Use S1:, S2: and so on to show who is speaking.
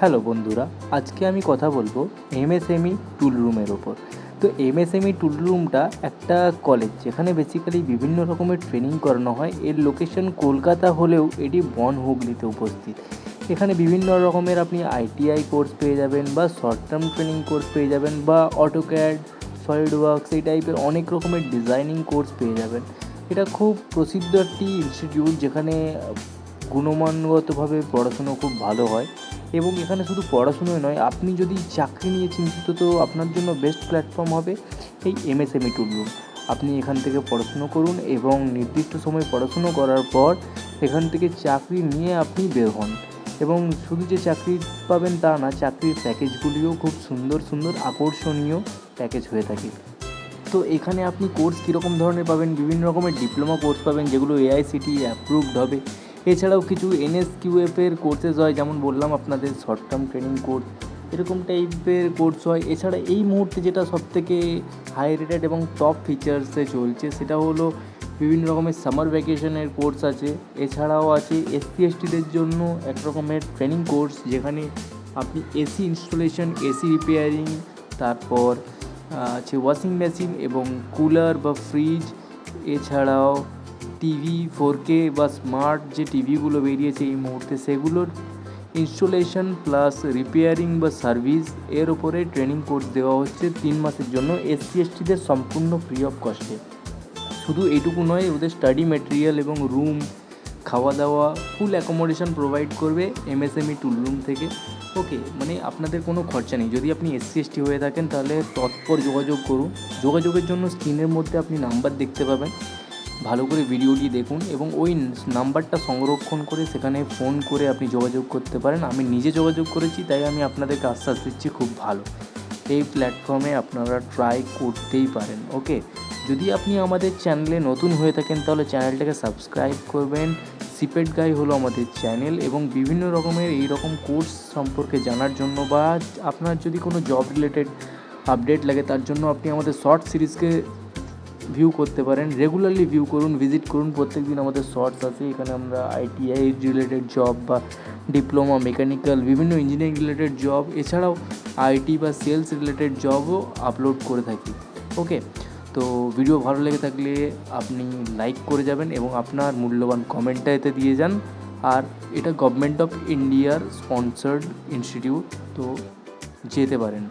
S1: Hello বন্ধুরা, আজকে আমি কথা বলবো এমএসএমই টুল রুমের ওপর। তো এমএসএমই টুল রুমটা একটা কলেজ যেখানে বেসিক্যালি বিভিন্ন রকমের ট্রেনিং করানো হয়। এর লোকেশন কলকাতা হলেও এটি হুগলিতে উপস্থিত। এখানে বিভিন্ন রকমের আপনি আইটিআই কোর্স পেয়ে যাবেন বা শর্ট টার্ম ট্রেনিং কোর্স পেয়ে যাবেন বা অটোক্যাড, সলিড ওয়ার্কস এই টাইপের অনেক রকমের ডিজাইনিং কোর্স পেয়ে যাবেন। এটা খুব প্রসিদ্ধ একটি ইনস্টিটিউট যেখানে গুণমানগতভাবে পড়াশুনো খুব ভালো হয়। এবং এখানে শুধু পড়াশুনোই নয়, আপনি যদি চাকরি নিয়ে চিন্তিত তো আপনার জন্য বেস্ট প্ল্যাটফর্ম হবে এই এমএসএমই টুল রুম। আপনি এখান থেকে পড়াশুনো করুন এবং নির্দিষ্ট সময় পড়াশুনো করার পর এখান থেকে চাকরি নিয়ে আপনি বের হন। এবং শুধু যে চাকরি পাবেন তা না, চাকরির প্যাকেজগুলিও খুব সুন্দর সুন্দর আকর্ষণীয় প্যাকেজ হয়ে থাকে। তো এখানে আপনি কোর্স কীরকম ধরনের পাবেন, বিভিন্ন রকমের ডিপ্লোমা কোর্স পাবেন যেগুলো AICTE অ্যাপ্রুভড হবে। এছাড়াও কিছু NSQF-এর কোর্সেস হয়, যেমন বললাম আপনাদের শর্ট টার্ম ট্রেনিং কোর্স, এরকম টাইপের কোর্স হয়। এছাড়া এই মুহূর্তে যেটা সবথেকে হাই রেটেড এবং টপ ফিচার্সে চলছে সেটা হলো বিভিন্ন রকমের সামার ভ্যাকেশনের কোর্স আছে। এছাড়াও আছে SC/STদের জন্য এক রকমের ট্রেনিং কোর্স যেখানে আপনি এসি ইনস্টলেশন, এসি রিপেয়ারিং, তারপর আছে ওয়াশিং মেশিন এবং কুলার বা ফ্রিজ, এছাড়াও টিভি 4K বা স্মার্ট যে টিভিগুলো বেরিয়েছে এই মুহূর্তে সেগুলোর ইনস্টলেশন প্লাস রিপেয়ারিং বা সার্ভিস এর উপরে ট্রেনিং কোর্স দেওয়া হচ্ছে 3 মাসের জন্য SC/STদের সম্পূর্ণ ফ্রি অফ কস্টে। শুধু এইটুকু নয়, ওদের স্টাডি ম্যাটেরিয়াল এবং রুম, খাওয়া দাওয়া, ফুল অ্যাকোমোডেশন প্রোভাইড করবে এমএসএমই টুল রুম থেকে। ওকে, মানে আপনাদের কোনো খরচা নেই। যদি আপনি SC/ST হয়ে থাকেন তাহলে তৎপর যোগাযোগ করুন। যোগাযোগের জন্য স্ক্রিনের মধ্যে আপনি নাম্বার দেখতে পাবেন, ভালো করে ভিডিওটি দেখুন এবং ওই নাম্বারটা সংরক্ষণ করে সেখানে ফোন করে আপনি যোগাযোগ করতে পারেন। আমি নিজে যোগাযোগ করেছি, তাই আমি আপনাদেরকে আশ্বাস দিচ্ছি খুব ভালো। এই প্ল্যাটফর্মে আপনারা ট্রাই করতেই পারেন। ওকে, যদি আপনি আমাদের চ্যানেলে নতুন হয়ে থাকেন তাহলে চ্যানেলটাকে সাবস্ক্রাইব করবেন। CIPET গাই হলো আমাদের চ্যানেল এবং বিভিন্ন রকমের এই রকম কোর্স সম্পর্কে জানার জন্য বা আপনার যদি কোনো জব রিলেটেড আপডেট লাগে তার জন্য আপনি আমাদের শর্ট সিরিজকে ভিউ করতে পারেন। রেগুলারলি ভিউ করুন, ভিজিট করুন। প্রত্যেক দিন আমাদের শর্টস আছে। এখানে আমরা ITI রিলেটেড জব বা ডিপ্লোমা, মেকানিক্যাল, বিভিন্ন ইঞ্জিনিয়ারিং রিলেটেড জব, এছাড়াও IT বা সেলস রিলেটেড জবও আপলোড করে থাকি। ওকে, তো ভিডিও ভালো লেগে থাকলে আপনি লাইক করে যাবেন এবং আপনার মূল্যবান কমেন্টটা এতে দিয়ে যান। আর এটা গভর্নমেন্ট অফ ইন্ডিয়ার স্পন্সার্ড ইনস্টিটিউট, তো যেতে পারেন।